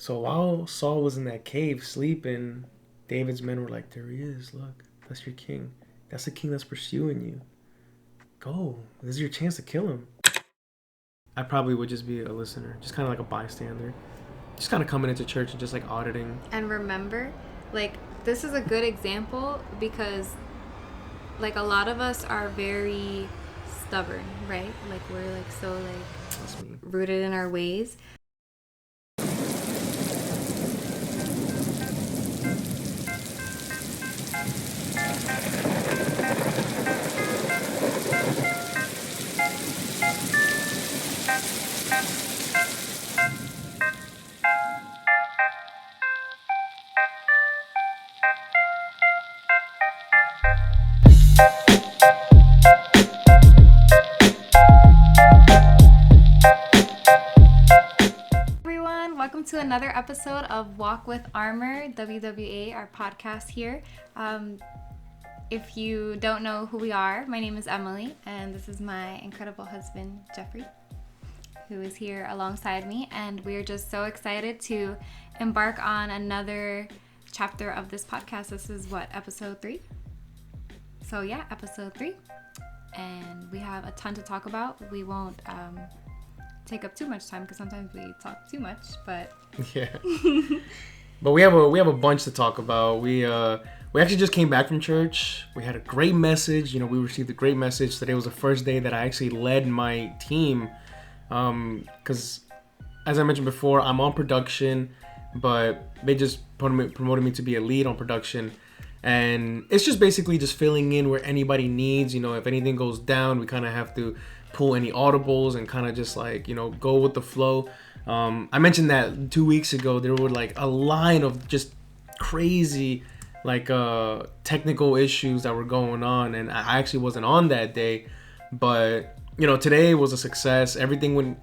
So while Saul was in that cave sleeping, David's men were like, there he is, look, that's your king. That's the king that's pursuing you. Go, this is your chance to kill him. I probably would just be a listener, just kind of like a bystander. Just kind of coming into church and just like auditing. And remember, like, this is a good example because, like, a lot of us are very stubborn, right? Like, we're, like, so, like, rooted in our ways. Welcome to another episode of Walk with Armor, WWA, our podcast here. If you don't know who we are, my name is Emily, and this is my incredible husband, Jeffrey, who is here alongside me, and we're just so excited to embark on another chapter of this podcast. This is episode 3? So yeah, episode 3, and we have a ton to talk about. We won't take up too much time because sometimes we talk too much, but yeah. But we have a bunch to talk about. We actually just came back from church. We had a great message. We received a great message. Today was the first day that I actually led my team. Because as I mentioned before, I'm on production, but they just promoted me to be a lead on production. And it's just basically just filling in where anybody needs. If anything goes down, we kind of have to pull any audibles and kind of just like, go with the flow. I mentioned that 2 weeks ago, there were like a line of just crazy like technical issues that were going on. And I actually wasn't on that day. But, today was a success. Everything went,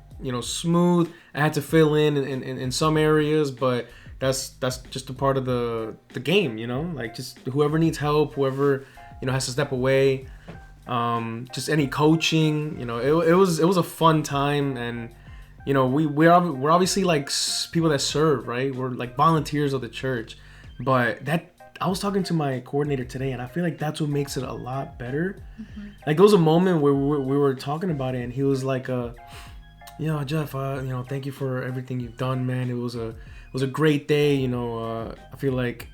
smooth. I had to fill in some areas, but that's just a part of the game, like just whoever needs help, whoever, has to step away. Just any coaching, it was a fun time. And we're obviously like people that serve, right? We're like volunteers of the church. But that I was talking to my coordinator today, and I feel like that's what makes it a lot better. Mm-hmm. Like there was a moment where we were talking about it, and he was like, Jeff, thank you for everything you've done, man. It was a great day. I feel like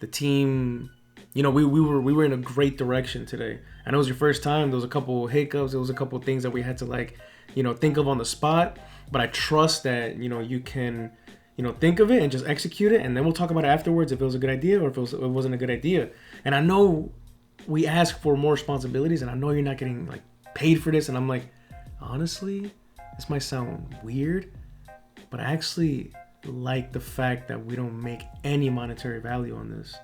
the team, we were in a great direction today. I know it was your first time. There was a couple hiccups. There was a couple things that we had to like, think of on the spot. But I trust that, you can, think of it and just execute it. And then we'll talk about it afterwards if it was a good idea or if it wasn't a good idea. And I know we ask for more responsibilities, and I know you're not getting like paid for this. And I'm like, honestly, this might sound weird, but I actually like the fact that we don't make any monetary value on this.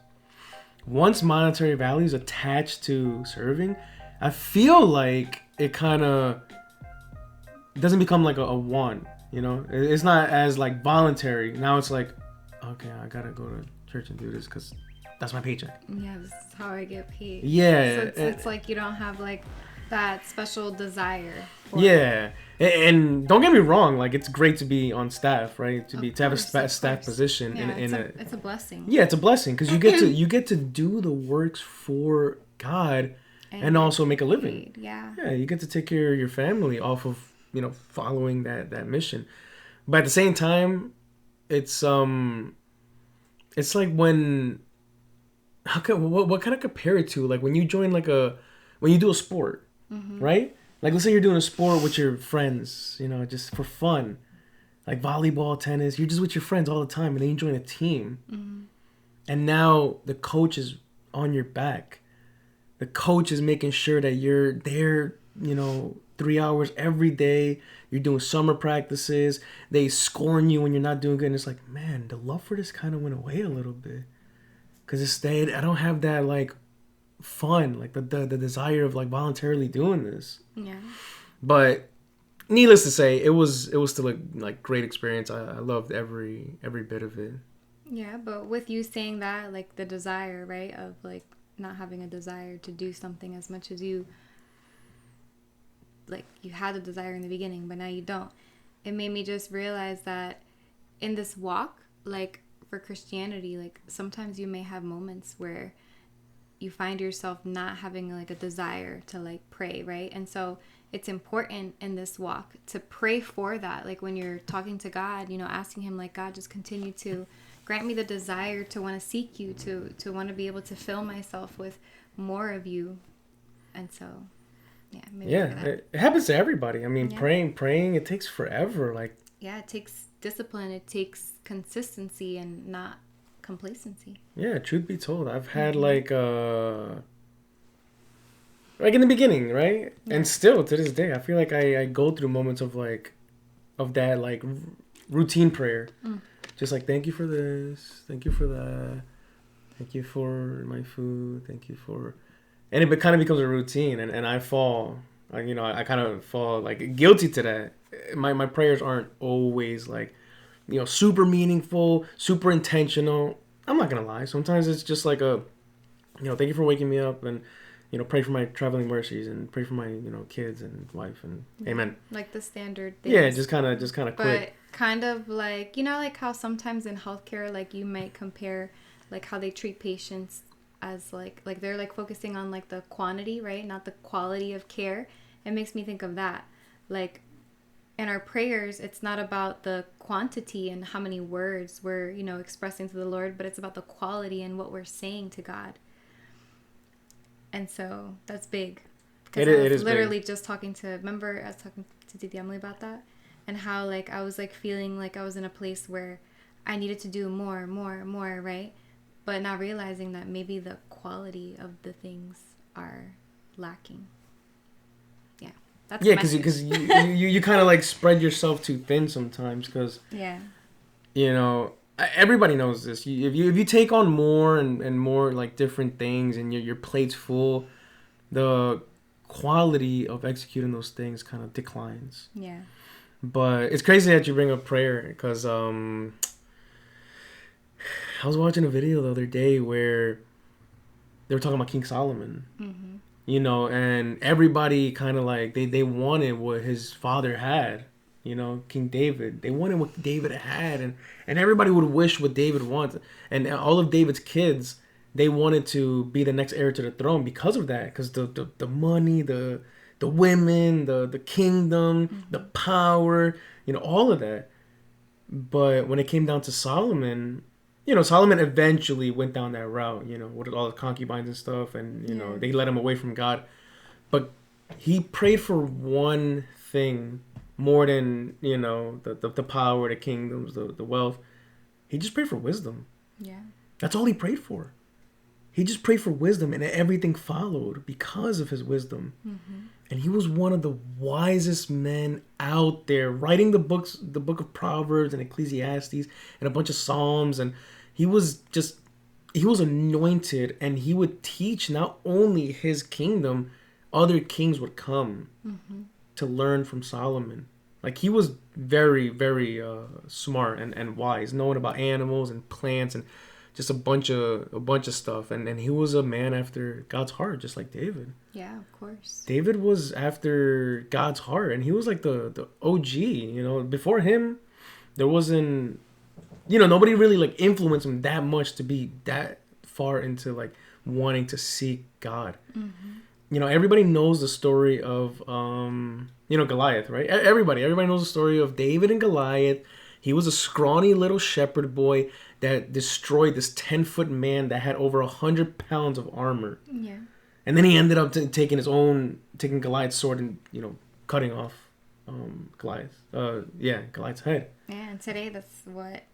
Once monetary value is attached to serving, I feel like it kind of doesn't become like a want, It's not as like voluntary. Now it's like, okay, I gotta go to church and do this because that's my paycheck. Yeah, this is how I get paid. Yeah. So it's like you don't have like that special desire for it. And don't get me wrong, like it's great to be on staff, right? To have a staff position. Yeah, it's a blessing. Yeah, it's a blessing because you get to do the works for God and also make a living. Yeah, you get to take care of your family off of following that mission. But at the same time, it's like when what can I compare it to? Like when you join when you do a sport, mm-hmm. right? Like let's say you're doing a sport with your friends, just for fun, like volleyball, tennis. You're just with your friends all the time, and then you join a team, mm-hmm. and now the coach is on your back. The coach is making sure that you're there, 3 hours every day. You're doing summer practices. They scorn you when you're not doing good. And it's like, man, the love for this kind of went away a little bit. Because I don't have that like fun, like the desire of like voluntarily doing this. Yeah. But needless to say, it was still a like great experience. I loved every bit of it. Yeah, but with you saying that, like the desire, right, of like not having a desire to do something as much as you had a desire in the beginning, but now you don't. It made me just realize that in this walk, like for Christianity, like sometimes you may have moments where you find yourself not having like a desire to like pray, right? And so it's important in this walk to pray for that. Like when you're talking to God, you know, asking him like, God, just continue to grant me the desire to want to seek you, to want to be able to fill myself with more of you. And so, yeah. Maybe it happens to everybody. I mean, praying, it takes forever. Like, yeah, it takes discipline. It takes consistency and not complacency. Yeah, truth be told, I've had like in the beginning, right? Yeah. And still to this day, I feel like I go through moments of that like routine prayer. Just like, thank you for this, thank you for that, thank you for my food, thank you for, and it kind of becomes a routine, and I fall, I kind of fall like guilty to that. My prayers aren't always like, super meaningful, super intentional. I'm not gonna lie. Sometimes it's just like thank you for waking me up, and pray for my traveling mercies, and pray for my kids and wife, and amen. Like the standard things. Yeah, just kind of quick. But kind of like like how sometimes in healthcare, like you might compare like how they treat patients as like they're like focusing on like the quantity, right? Not the quality of care. It makes me think of that. Like in our prayers, it's not about the quantity and how many words we're, expressing to the Lord, but it's about the quality and what we're saying to God. And so that's big. Because I was literally just talking to, remember I was talking to Didi Emily about that? And how like I was like feeling like I was in a place where I needed to do more, right? But not realizing that maybe the quality of the things are lacking. That's because you kind of like spread yourself too thin sometimes, because everybody knows this. If you take on more and more like different things, and your plate's full, the quality of executing those things kind of declines. Yeah. But it's crazy that you bring up prayer, because I was watching a video the other day where they were talking about King Solomon. Mm-hmm. And everybody kind of like, they wanted what his father had, King David. They wanted what David had, and everybody would wish what David wanted. And all of David's kids, they wanted to be the next heir to the throne because of that, because the money, the women, the kingdom, the power, all of that. But when it came down to Solomon, Solomon eventually went down that route, with all the concubines and stuff, and, they led him away from God. But he prayed for one thing more than, the power, the kingdoms, the wealth. He just prayed for wisdom. Yeah. That's all he prayed for. He just prayed for wisdom, and everything followed because of his wisdom. Mm-hmm. And he was one of the wisest men out there, writing the book of Proverbs and Ecclesiastes and a bunch of Psalms. And he was anointed, and he would teach not only his kingdom, other kings would come to learn from Solomon. Like, he was very, very smart and wise, knowing about animals and plants and just a bunch of stuff. And he was a man after God's heart, just like David. Yeah, of course. David was after God's heart, and he was like the OG. Before him, there wasn't, nobody really like influenced him that much to be that far into like wanting to seek God. Mm-hmm. Everybody knows the story of Goliath, right? Everybody knows the story of David and Goliath. He was a scrawny little shepherd boy that destroyed this 10-foot man that had over 100 pounds of armor. Yeah. And then he ended up taking Goliath's sword and, cutting off Goliath's head. Yeah, and today that's what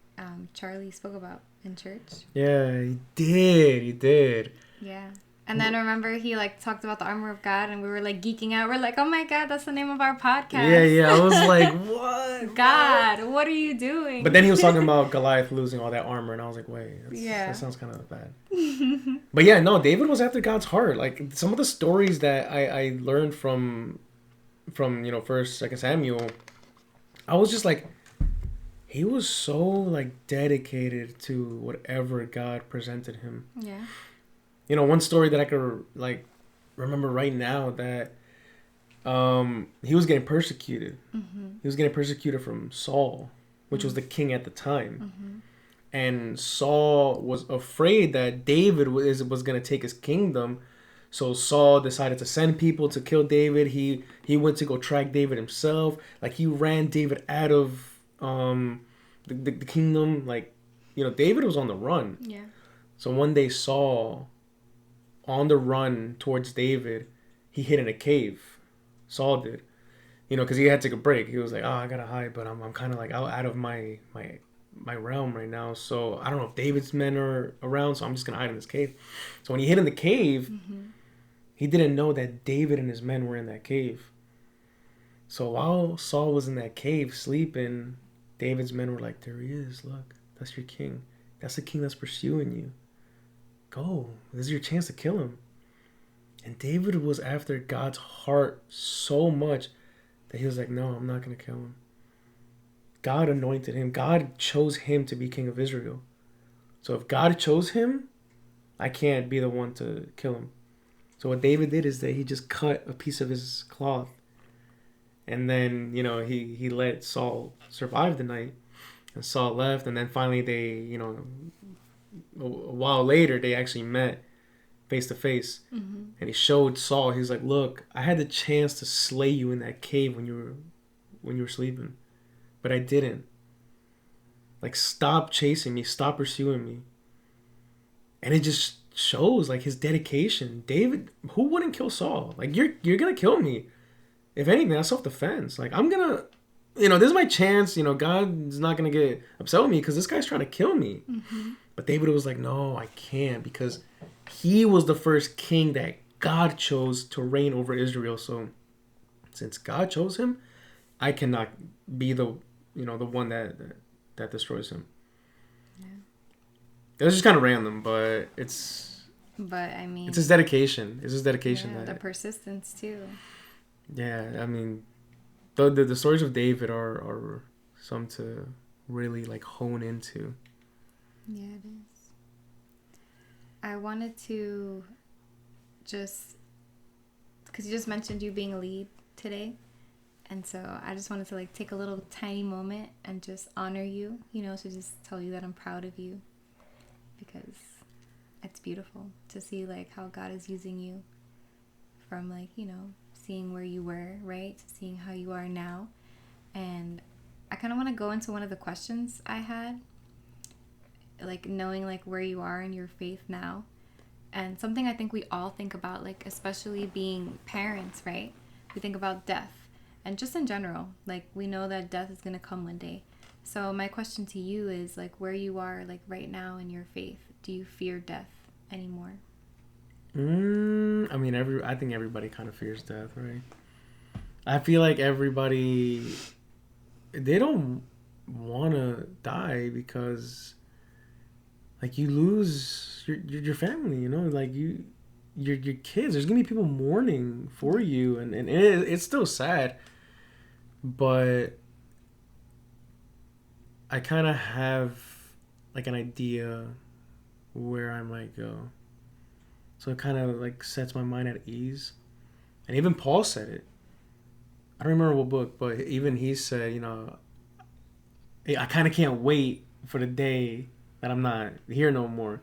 Charlie spoke about in church. Yeah, he did. Yeah. And then remember he like talked about the armor of God, and we were like geeking out. We're like, oh my God, that's the name of our podcast. Yeah. I was like, what? God, what are you doing? But then he was talking about Goliath losing all that armor, and I was like, wait, that sounds kind of bad. But yeah, no, David was after God's heart. Like, some of the stories that I learned from 1st, 2nd Samuel, I was just like, he was so like dedicated to whatever God presented him. Yeah. One story that I could like remember right now, that he was getting persecuted. Mm-hmm. He was getting persecuted from Saul, which was the king at the time. Mm-hmm. And Saul was afraid that David was going to take his kingdom. So Saul decided to send people to kill David. He went to go track David himself. Like, he ran David out of the kingdom. Like, David was on the run. Yeah. So one day Saul, on the run towards David, he hid in a cave. Saul did. Because he had to take a break. He was like, oh, I gotta hide, but I'm kind of like out of my realm right now. So I don't know if David's men are around, so I'm just gonna hide in this cave. So when he hid in the cave, he didn't know that David and his men were in that cave. So while Saul was in that cave sleeping, David's men were like, there he is, look, that's your king. That's the king that's pursuing you. Go, this is your chance to kill him. And David was after God's heart so much that he was like, no, I'm not going to kill him. God anointed him. God chose him to be king of Israel. So if God chose him, I can't be the one to kill him. So what David did is that he just cut a piece of his cloth. And then, he let Saul survive the night. And Saul left. And then finally they, a while later, they actually met face to face. And he showed Saul, he was like, look, I had the chance to slay you in that cave when you were sleeping, but I didn't. Like, stop chasing me, stop pursuing me. And it just shows like his dedication. David, who wouldn't kill Saul? Like, you're gonna kill me. If anything, that's self-defense. Like, I'm gonna, this is my chance. God's not gonna get upset with me because this guy's trying to kill me. But David was like, no, I can't, because he was the first king that God chose to reign over Israel. So since God chose him, I cannot be the one that destroys him. Yeah. It was just kind of random, but I mean, it's his dedication. It's his dedication. Yeah, the persistence too. Yeah, I mean, the stories of David are some to really like hone into. Yeah, it is. I wanted to just, because you just mentioned you being a lead today, and so I just wanted to like take a little tiny moment and just honor you, to just tell you that I'm proud of you, because it's beautiful to see like how God is using you from like, seeing where you were, right, to seeing how you are now. And I kind of want to go into one of the questions I had, like knowing like where you are in your faith now, and something I think we all think about, like especially being parents, right? We think about death, and just in general, like we know that death is going to come one day. So my question to you is like where you are like right now in your faith. Do you fear death anymore? I mean, I think everybody kind of fears death, right? I feel like everybody, they don't want to die because like you lose your family, like your kids. There's gonna be people mourning for you, and it's still sad. But I kind of have like an idea where I might go, so it kind of like sets my mind at ease. And even Paul said it. I don't remember what book, but even he said, I kind of can't wait for the day that I'm not here no more,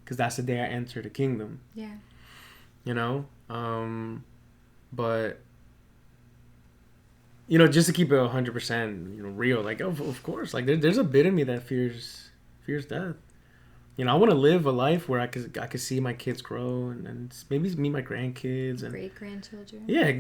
because that's the day I enter the kingdom. Yeah. But just to keep it 100% real, like of course, like there's a bit of me that fears death. I want to live a life where I could see my kids grow and maybe meet my grandkids and great grandchildren. Yeah,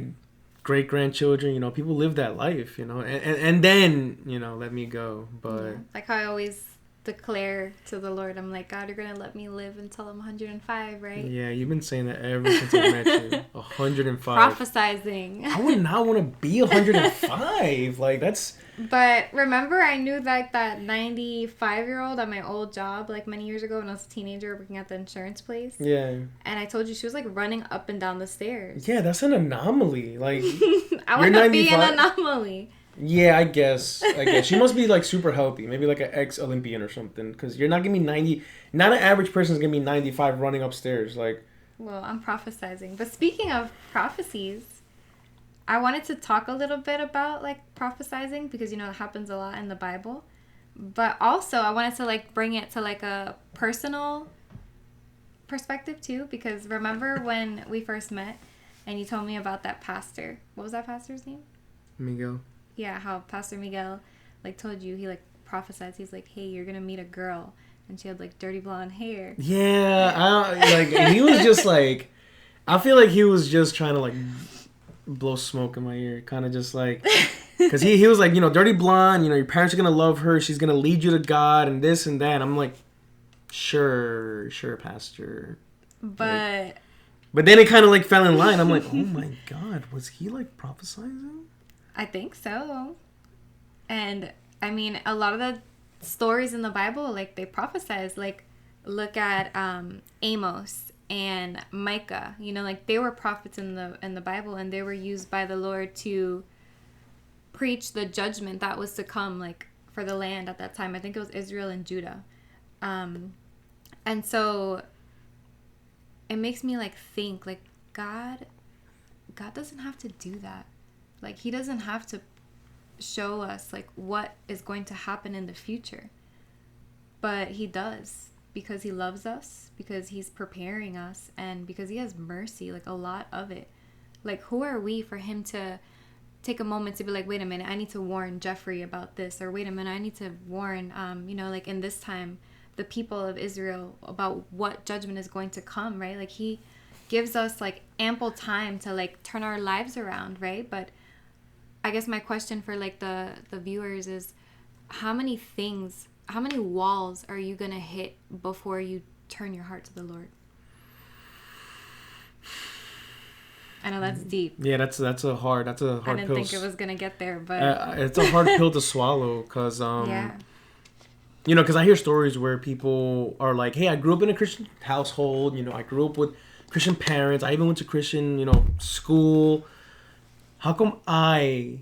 great grandchildren. People live that life, and then let me go. But yeah. Like how I always declare to the Lord, I'm like, God, you're gonna let me live until I'm 105, right? Yeah, you've been saying that ever since I met you. 105. Prophesizing. I would not want to be 105. Like that's. But remember, I knew that 95-year-old at my old job, like many years ago when I was a teenager working at the insurance place. Yeah. And I told you she was like running up and down the stairs. Yeah, that's an anomaly. Like I want to be an anomaly. Yeah, I guess. She must be like super healthy. Maybe like an ex-Olympian or something. Because you're not going to be 90. Not an average person's going to be 95 running upstairs. Like. Well, I'm prophesizing. But speaking of prophecies, I wanted to talk a little bit about like prophesizing because it happens a lot in the Bible. But also, I wanted to like bring it to like a personal perspective too, because remember when we first met and you told me about that pastor? What was that pastor's name? Miguel. Yeah, how Pastor Miguel like told you, he like prophesied. He's like, hey, you're gonna meet a girl, and she had like dirty blonde hair. Yeah, he was just like, I feel like he was just trying to like blow smoke in my ear, kind of just like, because he was like, dirty blonde, your parents are gonna love her, she's gonna lead you to God and this and that. I'm like, sure, pastor. But then it kind of like fell in line. I'm like, oh my God, was he like prophesying? I think so. And I mean, a lot of the stories in the Bible, like they prophesize. Like, look at Amos and Micah. Like they were prophets in the Bible, and they were used by the Lord to preach the judgment that was to come, like for the land at that time. I think it was Israel and Judah. And so it makes me like think like God doesn't have to do that. Like he doesn't have to show us like what is going to happen in the future. But he does, because he loves us, because he's preparing us, and because he has mercy, like a lot of it. Like who are we for him to take a moment to be like, wait a minute, I need to warn Jeffrey about this, or wait a minute, I need to warn like in this time the people of Israel about what judgment is going to come, right? Like he gives us like ample time to like turn our lives around, right? But I guess my question for like the viewers is, how many walls are you gonna hit before you turn your heart to the Lord? I know that's deep. Yeah, that's a hard I didn't think it was gonna get there, but it's a hard pill to swallow, because yeah. Because I hear stories where people are like, hey, I grew up in a Christian household, I grew up with Christian parents, I even went to Christian, school. How come I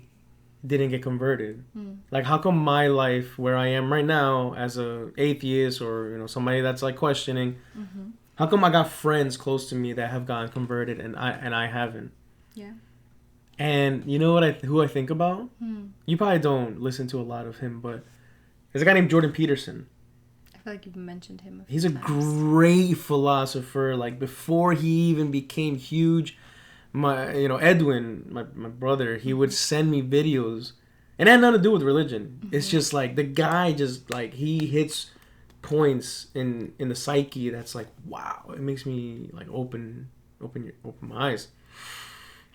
didn't get converted? Like, how come my life, where I am right now as a atheist, or somebody that's like questioning, how come I got friends close to me that have gotten converted and I haven't? Yeah. And you know who I think about? You probably don't listen to a lot of him, but there's a guy named Jordan Peterson. I feel like you've mentioned him a few He's a times. great philosopher. Like, before he even became huge, Edwin, my brother, he would send me videos, and it had nothing to do with religion. It's just like the guy just like he hits points in the psyche that's like, wow, it makes me like open my eyes.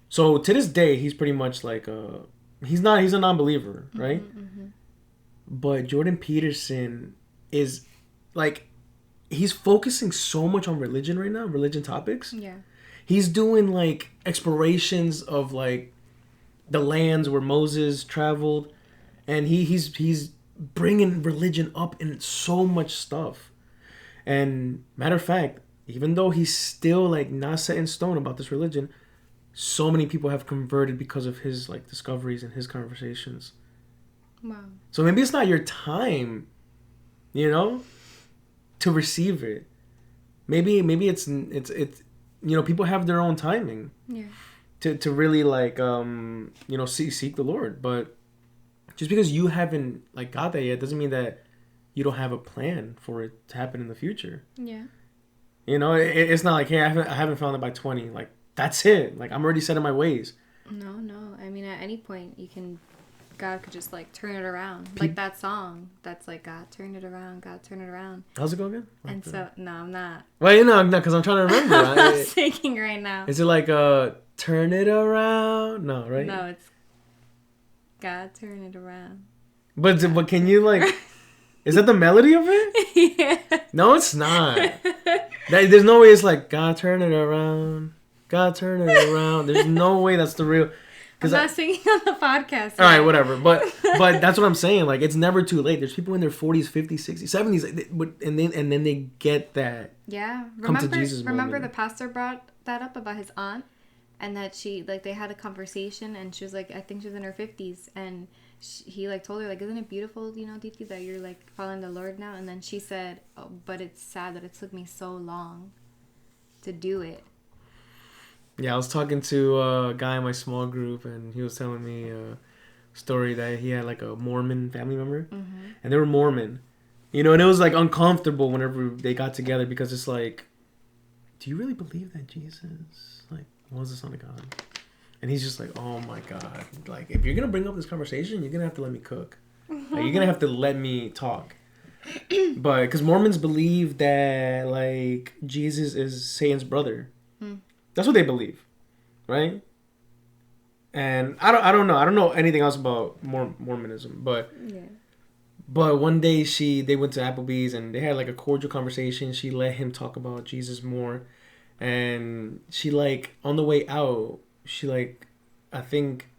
So to this day, he's pretty much like he's a non-believer, right? But Jordan Peterson is like, he's focusing so much on religion right now, religion topics. Yeah. He's doing like explorations of like the lands where Moses traveled, and he's bringing religion up in so much stuff. And matter of fact, even though he's still like not set in stone about this religion, so many people have converted because of his like discoveries and his conversations. Wow. So maybe it's not your time, to receive it. Maybe it's people have their own timing. Yeah. To really like seek the Lord. But just because you haven't like got that yet doesn't mean that you don't have a plan for it to happen in the future. Yeah. It's not like, hey, I haven't found it by 20. Like, that's it. Like, I'm already set in my ways. No. I mean, at any point, God could just like turn it around. Like that song that's like, God turn it around, God turn it around. How's it go again? And so, no, I'm not. Well, no, because I'm trying to remember. I'm not singing right now. Is it like turn it around? No, right? No, it's God turn it around. But can you like? Is that the melody of it? Yeah. No, it's not. There's no way it's like, God turn it around, God turn it around. There's no way that's the real. I'm not singing on the podcast. All right, whatever. But that's what I'm saying. Like, it's never too late. There's people in their 40s, 50s, 60s, 70s, and then they get that. Yeah. Come to Jesus Remember moment. the pastor brought that up about his aunt, and that they had a conversation, and she was like, I think she was in her 50s, and he like told her like, isn't it beautiful, Diti, that you're like following the Lord now? And then she said, oh, but it's sad that it took me so long to do it. Yeah, I was talking to a guy in my small group, and he was telling me story that he had like a Mormon family member, and they were Mormon, you know, and it was like uncomfortable whenever they got together because it's like, do you really believe that Jesus like was the Son of God? And he's just like, oh my God, like if you're gonna bring up this conversation, you're gonna have to let me cook, like you're gonna have to let me talk. But because Mormons believe that like Jesus is Satan's brother, that's what they believe, right? And I don't know anything else about Mormonism, but one day they went to Applebee's and they had like a cordial conversation. She let him talk about Jesus more, and she like on the way out, she like I think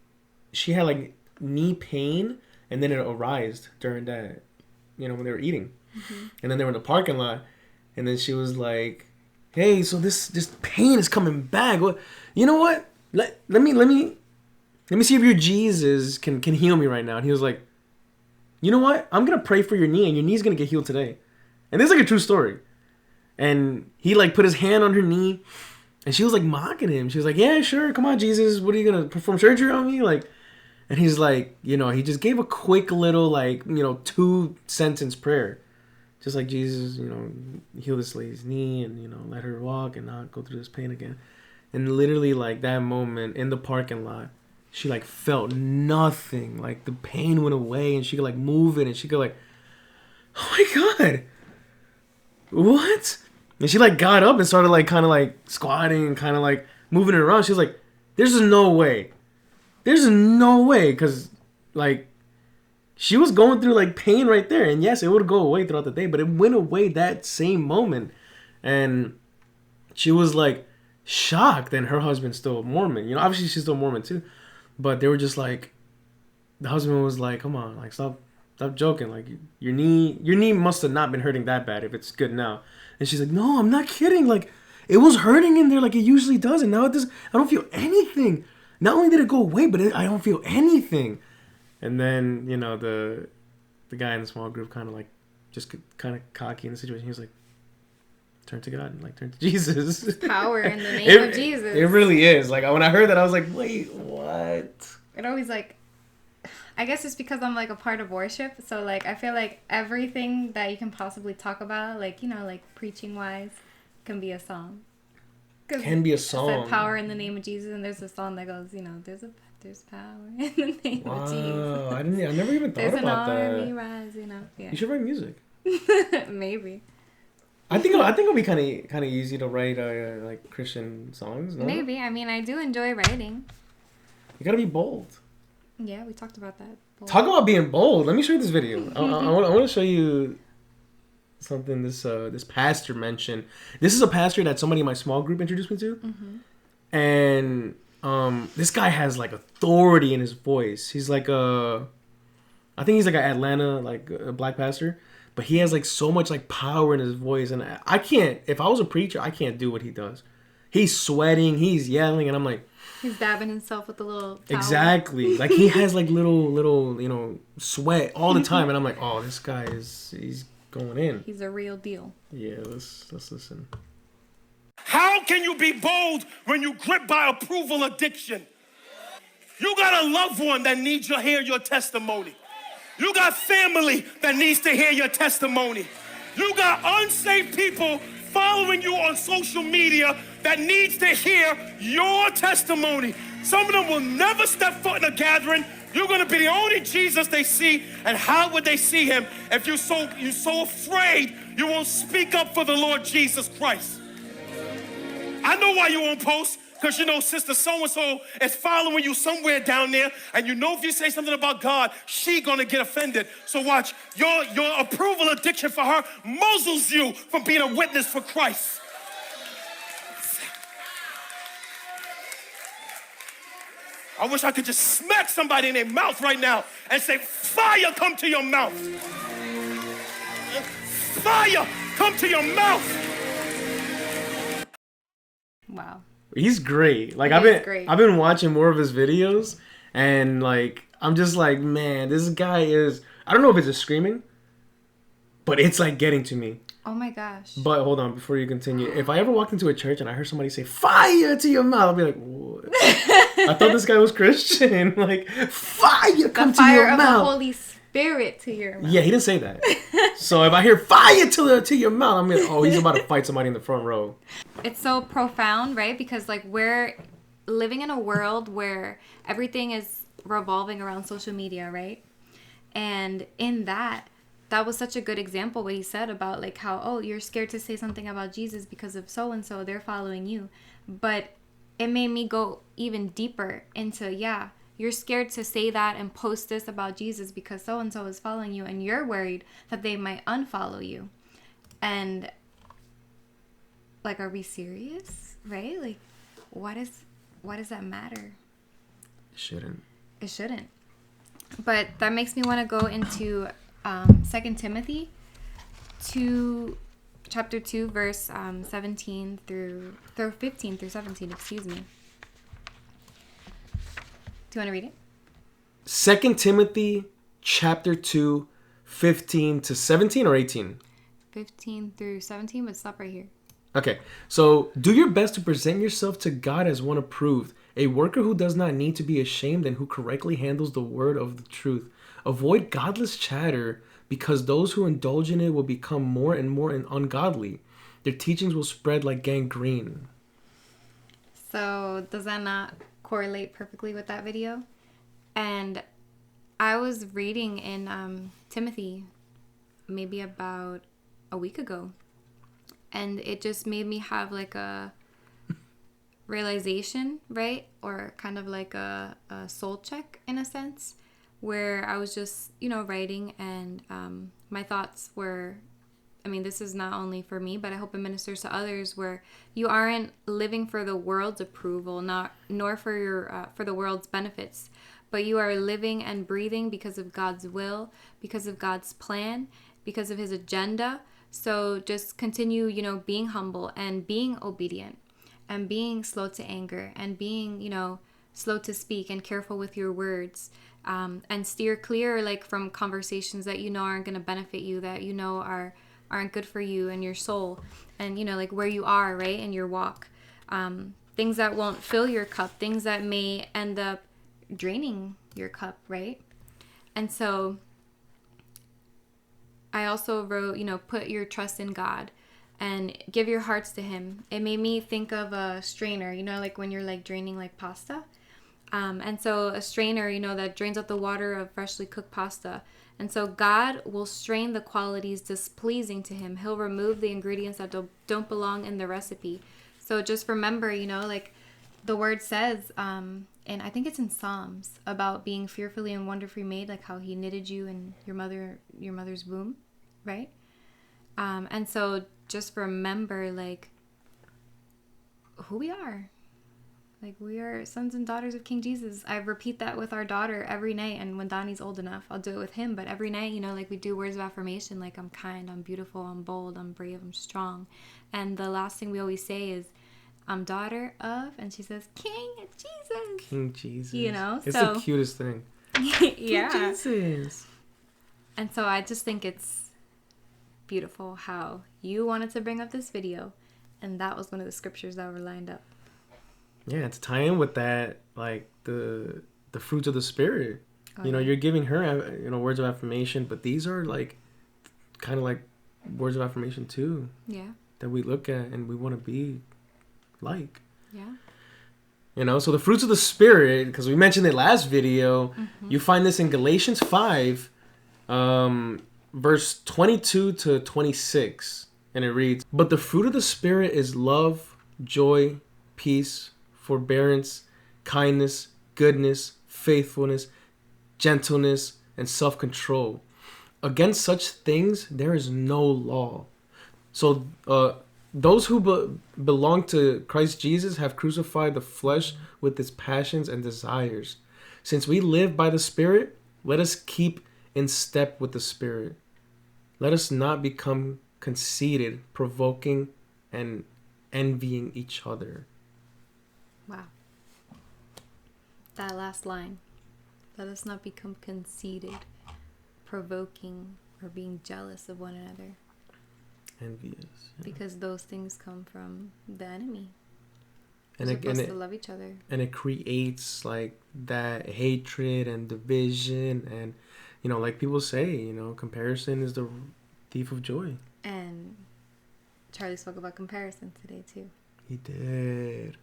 she had like knee pain, and then it arised during that, you know, when they were eating, and then they were in the parking lot, and then she was like, "Hey, so this pain is coming back. What, you know what? Let me see if your Jesus can heal me right now." And he was like, "You know what? I'm gonna pray for your knee, and your knee's gonna get healed today." And this is like a true story. And he like put his hand on her knee, and she was like mocking him. She was like, "Yeah, sure, come on, Jesus. What are you gonna perform surgery on me?" Like, and he's like, you know, he just gave a quick little like, you know, 2-sentence prayer. Just like, Jesus, you know, heal this lady's knee and, you know, let her walk and not go through this pain again. And literally, like, that moment in the parking lot, she, like, felt nothing. Like, the pain went away and she could, like, move it and she could, like, oh my God, what? And she, like, got up and started, like, kind of, like, squatting and kind of, like, moving it around. She was like, there's no way. There's no way. Because, like, she was going through like pain right there, and yes, it would go away throughout the day, but it went away that same moment, and she was like shocked. And her husband's still Mormon, you know. Obviously, she's still Mormon too, but they were just like, the husband was like, "Come on, like stop joking. Like your knee must have not been hurting that bad if it's good now." And she's like, "No, I'm not kidding. Like it was hurting in there like it usually does, and now it does. I don't feel anything. Not only did it go away, but I don't feel anything." And then, you know, the guy in the small group kind of like, just kind of cocky in the situation. He was like, turn to God and like turn to Jesus. There's power in the name of Jesus. It really is. Like when I heard that, I was like, wait, what? It always like, I guess it's because I'm like a part of worship. So like, I feel like everything that you can possibly talk about, like, you know, like preaching wise, can be a song. Can be a song. It said power in the name of Jesus, and there's a song that goes, you know, there's power in the name of Jesus. I never even thought about that. There's an army rise, you know. Yeah. You should write music. Maybe. I think it'll be kind of easy to write like Christian songs. No? Maybe. I mean, I do enjoy writing. You gotta be bold. Yeah, we talked about that. Bold. Talk about being bold. Let me show you this video. I want to show you something this pastor mentioned. This is a pastor that somebody in my small group introduced me to, and this guy has like authority in his voice. He's like I think he's like an Atlanta like a black pastor, but he has like so much like power in his voice, and I can't. If I was a preacher, I can't do what he does. He's sweating, he's yelling, and I'm like, he's dabbing himself with a little towel. Exactly. Like he has like little you know sweat all the time, and I'm like, oh, this guy he's going in. He's a real deal. Yeah, let's listen. How can you be bold when you're gripped by approval addiction? You got a loved one that needs to hear your testimony. You got family that needs to hear your testimony. You got unsafe people following you on social media that needs to hear your testimony. Some of them will never step foot in a gathering. You're going to be the only Jesus they see, and how would they see him if you're so afraid you won't speak up for the Lord Jesus Christ? I know why you won't post, because you know sister so-and-so is following you somewhere down there, and you know if you say something about God, she going to get offended. So watch, your approval addiction for her muzzles you from being a witness for Christ. I wish I could just smack somebody in their mouth right now and say, fire come to your mouth. Fire come to your mouth. Wow. He's great. Like Great. I've been watching more of his videos, and like I'm just like, man, this guy is, I don't know if it's just screaming, but it's like getting to me. Oh my gosh. But hold on, before you continue, if I ever walked into a church and I heard somebody say fire to your mouth, I'll be like, what? I thought this guy was Christian. Like, fire come The to your fire of mouth. the Holy Spirit to your mouth. Yeah, he didn't say that. So if I hear fire to your mouth, I'm like, oh, he's about to fight somebody in the front row. It's so profound, right? Because like we're living in a world where everything is revolving around social media, right? And in that was such a good example what he said about like how, oh, you're scared to say something about Jesus because of so and so, they're following you. But it made me go even deeper into, yeah, you're scared to say that and post this about Jesus because so and so is following you, and you're worried that they might unfollow you. And like, are we serious? Right? Like, why does that matter? It shouldn't. It shouldn't. But that makes me want to go into 2 Timothy 2, chapter 2, verse 17 through 15 through 17, excuse me. Do you want to read it? 2 Timothy chapter 2, 15 to 17 or 18? 15 through 17, but stop right here. Okay, so do your best to present yourself to God as one approved, a worker who does not need to be ashamed and who correctly handles the word of the truth. Avoid godless chatter, because those who indulge in it will become more and more ungodly. Their teachings will spread like gangrene. So does that not correlate perfectly with that video? And I was reading in Timothy maybe about a week ago, and it just made me have like a realization, right? Or kind of like a soul check in a sense, where I was just, writing, and my thoughts were, I mean, this is not only for me, but I hope it ministers to others, where you aren't living for the world's approval, nor for the world's benefits, but you are living and breathing because of God's will, because of God's plan, because of his agenda. So just continue, being humble and being obedient and being slow to anger and being, slow to speak and careful with your words, and steer clear like from conversations that aren't going to benefit you, that aren't good for you and your soul, and like where you are, right, in your walk, things that won't fill your cup, things that may end up draining your cup, right? And so I also wrote, put your trust in God and give your hearts to him. It made me think of a strainer, like when you're like draining like pasta. And so a strainer, that drains out the water of freshly cooked pasta. And so God will strain the qualities displeasing to him. He'll remove the ingredients that don't belong in the recipe. So just remember, like the word says, and I think it's in Psalms, about being fearfully and wonderfully made, like how he knitted you in your mother's womb, right? And so just remember, like, who we are. Like, we are sons and daughters of King Jesus. I repeat that with our daughter every night, and when Donnie's old enough, I'll do it with him. But every night, like we do words of affirmation, like I'm kind, I'm beautiful, I'm bold, I'm brave, I'm strong. And the last thing we always say is, I'm daughter of, and she says, King Jesus. King Jesus. It's so, the cutest thing. Yeah. King Jesus. And so I just think it's beautiful how you wanted to bring up this video, and that was one of the scriptures that were lined up. Yeah, to tie in with that, like the fruits of the Spirit. Oh, you're giving her, words of affirmation, but these are like kind of like words of affirmation too. Yeah. That we look at and we want to be like. Yeah. So the fruits of the Spirit, because we mentioned it last video, you find this in Galatians 5, verse 22 to 26, and it reads, "But the fruit of the Spirit is love, joy, peace, forbearance, kindness, goodness, faithfulness, gentleness, and self-control. Against such things there is no law." So those who belong to Christ Jesus have crucified the flesh with its passions and desires. Since we live by the Spirit, let us keep in step with the Spirit. Let us not become conceited, provoking, and envying each other. Wow. That last line. Let us not become conceited, provoking, or being jealous of one another. Envious. Yeah. Because those things come from the enemy. And we're supposed to love each other. And it creates like that hatred and division, and like people say, comparison is the thief of joy. And Charlie spoke about comparison today too. He did.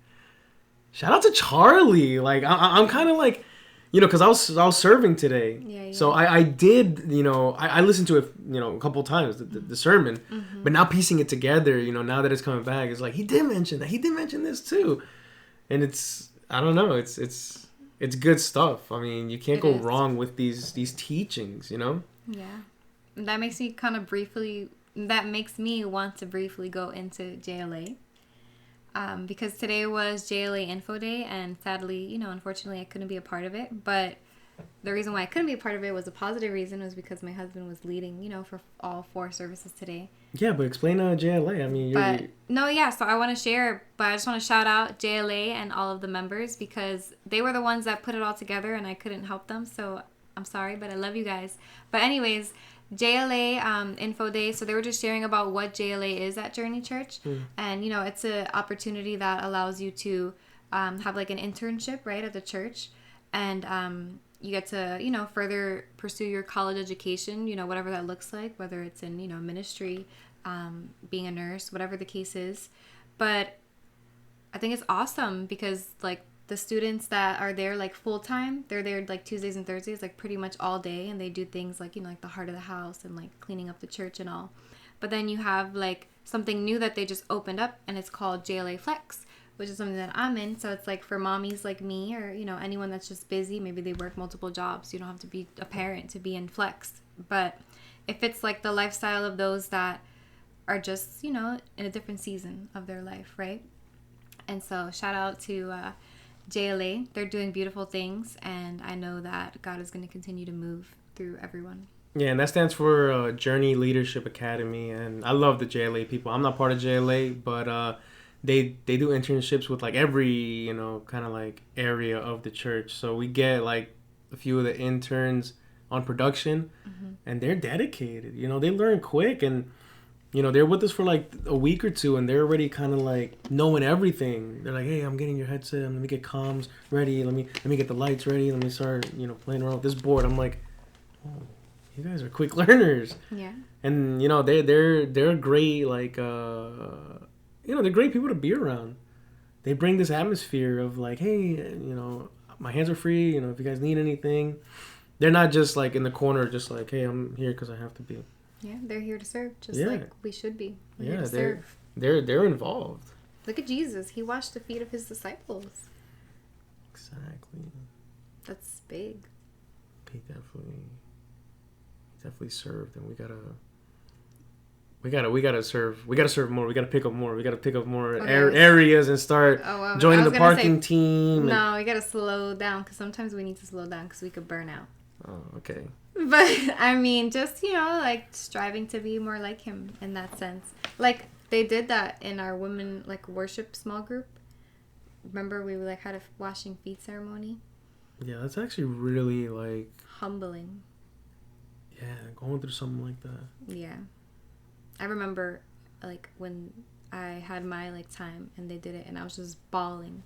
Shout out to Charlie. Like I'm kind of like, because I was serving today. Yeah. So I did, I listened to it, a couple times, the sermon. Mm-hmm. But now piecing it together, now that it's coming back, it's like he did mention that. He did mention this too, and it's, I don't know, it's good stuff. I mean, you can't go wrong with these teachings, Yeah, that makes me want to briefly go into JLA. Because today was JLA Info Day, and sadly, unfortunately, I couldn't be a part of it. But the reason why I couldn't be a part of it was a positive reason, was because my husband was leading, for all 4 services today. Yeah, but explain JLA. I mean, so I want to share, but I just want to shout out JLA and all of the members, because they were the ones that put it all together, and I couldn't help them. So I'm sorry, but I love you guys. But anyways, JLA Info Day. So they were just sharing about what JLA is at Journey Church. And, it's an opportunity that allows you to have like an internship, right, at the church. And you get to, further pursue your college education, whatever that looks like, whether it's in, ministry, being a nurse, whatever the case is. But I think it's awesome because, like, the students that are there like full time, they're there like Tuesdays and Thursdays, like pretty much all day, and they do things like, like the heart of the house and like cleaning up the church and all. But then you have like something new that they just opened up, and it's called JLA Flex, which is something that I'm in. So it's like for mommies like me, or anyone that's just busy, maybe they work multiple jobs. You don't have to be a parent to be in Flex, but if it's like the lifestyle of those that are just in a different season of their life, right? And so shout out to JLA. They're doing beautiful things, and I know that God is going to continue to move through everyone. Yeah, and that stands for Journey Leadership Academy, and I love the JLA people. I'm not part of JLA, but they do internships with like every kind of like area of the church. So we get like a few of the interns on production, and they're dedicated. They learn quick, and they're with us for like a week or two, and they're already kind of like knowing everything. They're like, hey, I'm getting your headset. Let me get comms ready. Let me get the lights ready. Let me start, playing around with this board. I'm like, oh, you guys are quick learners. Yeah. And they're great. Like, they're great people to be around. They bring this atmosphere of like, hey, my hands are free. If you guys need anything, they're not just like in the corner, just like, hey, I'm here because I have to be. Yeah, they're here to serve, just like we should be. We're here to serve. They're involved. Look at Jesus. He washed the feet of his disciples. Exactly. That's big. He definitely served, and we gotta serve. We gotta serve more. We gotta pick up more. We gotta pick up more areas and start joining the parking team. No, we gotta slow down, because sometimes we need to slow down because we could burn out. Oh, okay. But I mean, just like striving to be more like him in that sense. Like they did that in our women like worship small group. Remember we like had a washing feet ceremony? Yeah, that's actually really like humbling. Yeah, going through something like that. Yeah. I remember like when I had my like time and they did it, and I was just bawling.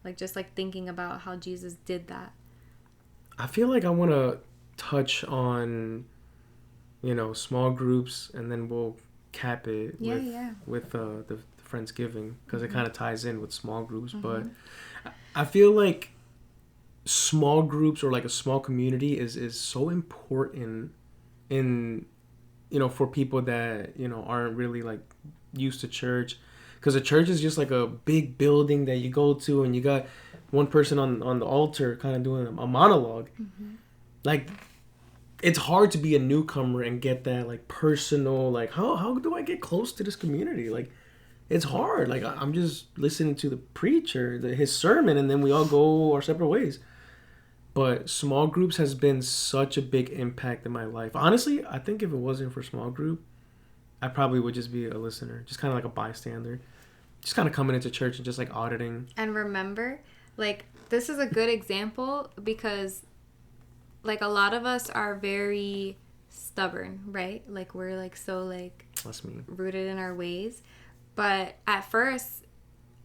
Like just like thinking about how Jesus did that. I feel like I want to touch on, small groups, and then we'll cap it with the Friendsgiving, because it kind of ties in with small groups. But I feel like small groups, or like a small community, is so important in, for people that, aren't really like used to church, because a church is just like a big building that you go to, and you got one person on the altar kind of doing a monologue. Like, it's hard to be a newcomer and get that like personal, like how do I get close to this community? Like, it's hard. Like, I'm just listening to the preacher, his sermon, and then we all go our separate ways. But small groups has been such a big impact in my life. Honestly, I think if it wasn't for small group, I probably would just be a listener, just kind of like a bystander, just kind of coming into church and just like auditing. And remember, like, this is a good example, because like a lot of us are very stubborn, right? Like we're like so like that's me, rooted in our ways. But at first,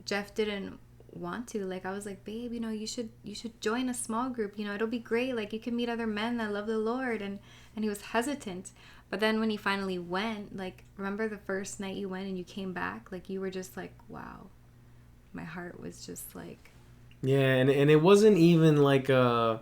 Jeff didn't want to. Like, I was like, babe, you should join a small group. It'll be great. Like, you can meet other men that love the Lord. And he was hesitant. But then when he finally went, like, remember the first night you went and you came back? Like, you were just like, wow. My heart was just like... Yeah, and it wasn't even like a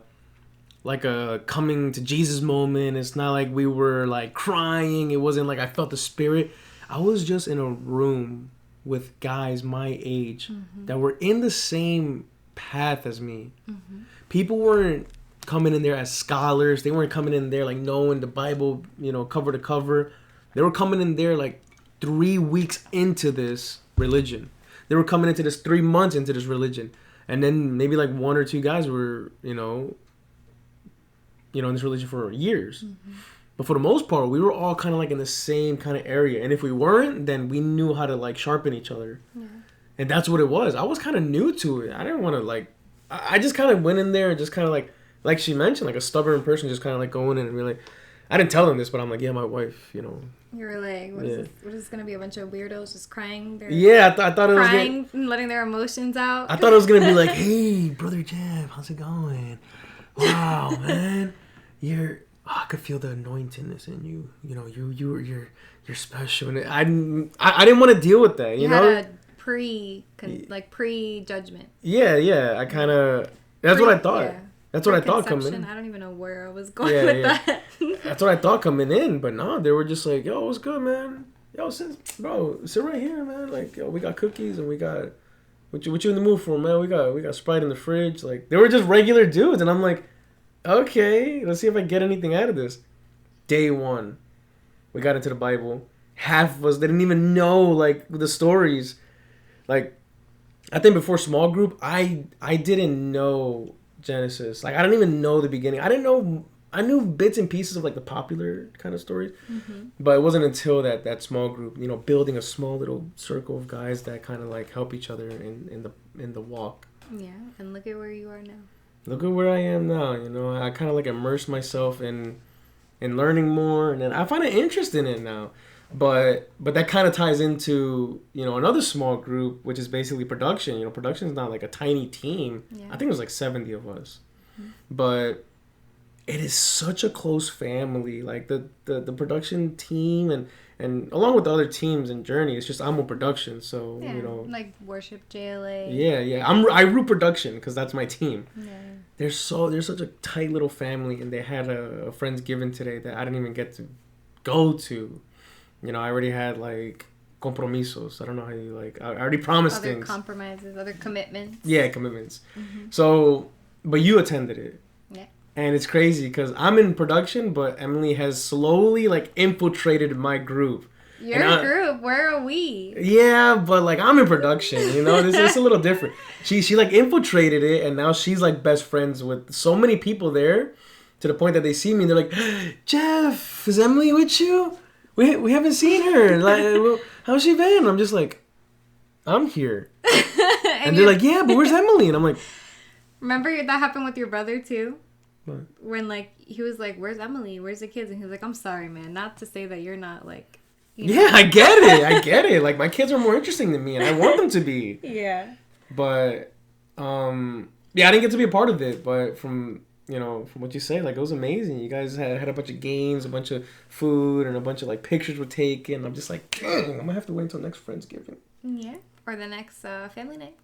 coming to Jesus moment. It's not like we were like crying. It wasn't like I felt the Spirit. I was just in a room with guys my age that were in the same path as me. People weren't coming in there as scholars. They weren't coming in there like knowing the Bible, cover to cover. They were coming in there like 3 weeks into this religion. They were coming into this 3 months into this religion. And then maybe like 1 or 2 guys were, in this religion for years. But for the most part, we were all kind of like in the same kind of area. And if we weren't, then we knew how to like sharpen each other. Yeah. And that's what it was. I was kind of new to it. I didn't want to like, I just kind of went in there and just kind of like she mentioned, like a stubborn person just kind of like going in and be like, I didn't tell them this, but I'm like, yeah, my wife, You were like, what is this going to be a bunch of weirdos just crying? Yeah, I thought it was crying and letting their emotions out. I thought it was going to be like, hey, Brother Jeff, how's it going? Wow, man. I could feel the anointingness in you. You're special. And I didn't want to deal with that, you had a pre-judgment. Yeah. I kind of, that's what I thought. Yeah. That's what I thought coming in. I don't even know where I was going with that. That's what I thought coming in. But no, they were just like, yo, what's good, man? Yo, sit right here, man. Like, yo, we got cookies and we got, what you in the mood for, man? We got Sprite in the fridge. Like, they were just regular dudes. And I'm like, okay, let's see if I get anything out of this. Day 1, we got into the Bible. Half of us didn't even know, like, the stories. Like, I think before small group, I didn't know Genesis. Like, I didn't even know the beginning. I knew bits and pieces of like the popular kind of stories, but it wasn't until that small group, building a small little circle of guys that kind of like help each other in the walk. Yeah, and look at where you are now. Look at where I am now. I kind of like immersed myself in learning more, and then I find an interest in it now. But that kind of ties into another small group, which is basically production. Production is not like a tiny team. Yeah. I think it was like 70 of us, but it is such a close family. Like the production team and along with the other teams in Journey, it's just I'm on production. So like worship JLA. Yeah. I root production because that's my team. Yeah. They're such a tight little family, and they had a Friendsgiving today that I didn't even get to go to. I already had like compromisos. I don't know how you like. I already promised things. Other compromises, other commitments. Yeah, commitments. So, but you attended it. Yeah. And it's crazy because I'm in production, but Emily has slowly like infiltrated my group. Your group? Where are we? Yeah, but like I'm in production. It's a little different. She like infiltrated it, and now she's like best friends with so many people there, to the point that they see me and they're like, Jeff, is Emily with you? We haven't seen her. Like, how's she been? I'm just like, I'm here. and they're like, yeah, but where's Emily? And I'm like, remember that happened with your brother too? What? When like he was like, where's Emily? Where's the kids? And he was like, I'm sorry, man. Not to say that you're not like. Yeah, I get it. Like my kids are more interesting than me, and I want them to be. Yeah. But, yeah, I didn't get to be a part of it, but from what you say, like, it was amazing. You guys had a bunch of games, a bunch of food, and a bunch of, like, pictures were taken. I'm just like, dang, I'm going to have to wait until next Friendsgiving. Yeah, or the next family night.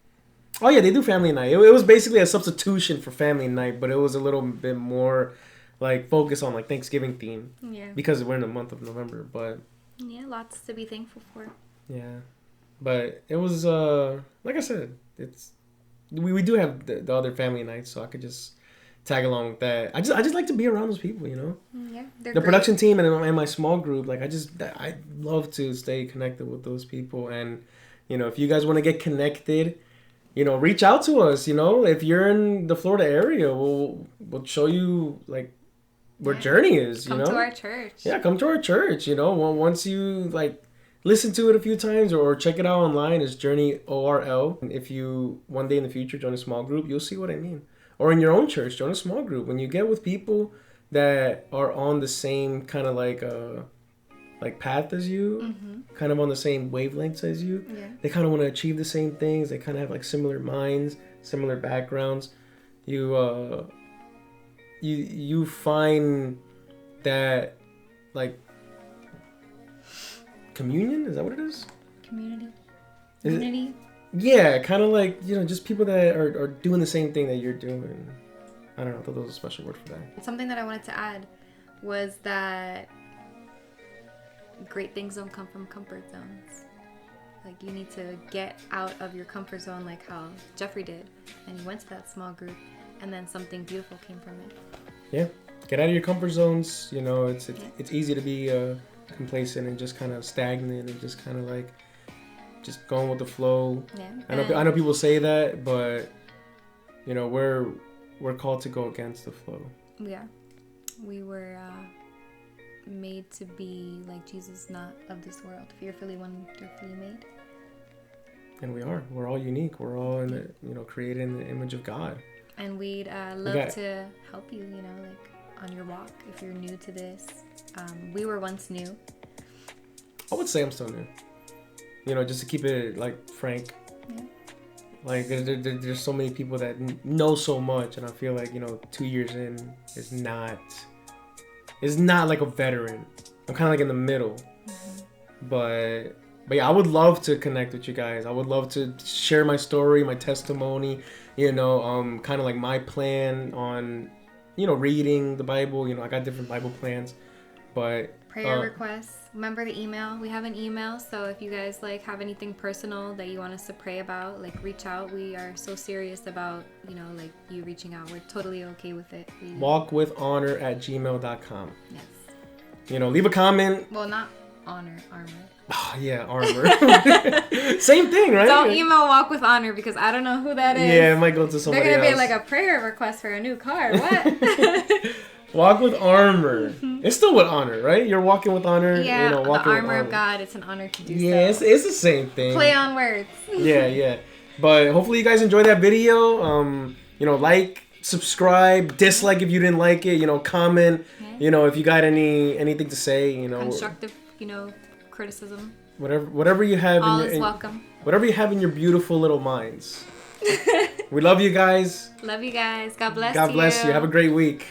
Oh, yeah, they do family night. It was basically a substitution for family night, but it was a little bit more, like, focused on, like, Thanksgiving theme. Yeah. Because we're in the month of November, but... Yeah, lots to be thankful for. Yeah. But it was, like I said, we do have the other family nights, so I could just... tag along with that. I just like to be around those people, Yeah, the great. Production team and my small group. Like I love to stay connected with those people. And if you guys want to get connected, reach out to us. If you're in the Florida area, we'll show you like where Journey is. Come to our church. Yeah, come to our church. Once you like listen to it a few times or check it out online, it's Journey ORL. And if you one day in the future join a small group, you'll see what I mean. Or in your own church, join a small group. When you get with people that are on the same kind of like like path as you, kind of on the same wavelengths as you. Yeah. They kind of want to achieve the same things. They kind of have like similar minds, similar backgrounds. You find that like communion, is that what it is? Community. Is it- Unity. Yeah, kind of like, just people that are doing the same thing that you're doing. I don't know, I thought that was a special word for that. Something that I wanted to add was that great things don't come from comfort zones. Like, you need to get out of your comfort zone, like how Jeffrey did, and he went to that small group, and then something beautiful came from it. Yeah, get out of your comfort zones. It's easy to be complacent and just kind of stagnant and just kind of like just going with the flow. Yeah. I know people say that, but we're called to go against the flow. Yeah. We were made to be like Jesus, not of this world. Fearfully, wonderfully made. And we're all unique. We're all in the created in the image of God. And we'd love to help you, like on your walk. If you're new to this, we were once new. I would say I'm still new. Just to keep it like frank. Yeah. Like there's so many people that know so much, and I feel like 2 years in is not like a veteran. I'm kind of like in the middle, but yeah, I would love to connect with you guys. I would love to share my story, my testimony. Kind of like my plan on reading the Bible. I got different Bible plans, but prayer requests. Remember the email? We have an email, so if you guys like have anything personal that you want us to pray about, like reach out. We are so serious about like you reaching out. We're totally okay with it. walkwithhonor@gmail.com. Yes. Leave a comment. Well, not armor. Oh, yeah, armor. Same thing, right? Don't email Walk with Honor because I don't know who that is. Yeah, it might go to somebody They're gonna else. be like a prayer request for a new car. What? Walk with armor. It's still with honor, right? You're walking with honor. Yeah, the walking with armor of God. It's an honor to do yeah, so. it's the same thing. Play on words. Yeah. But hopefully you guys enjoyed that video. Like, subscribe, dislike if you didn't like it. Comment. Okay. If you got anything to say. Constructive, criticism. Whatever you have. All is welcome. Whatever you have in your beautiful little minds. We love you guys. Love you guys. God bless you. God bless you. Have a great week.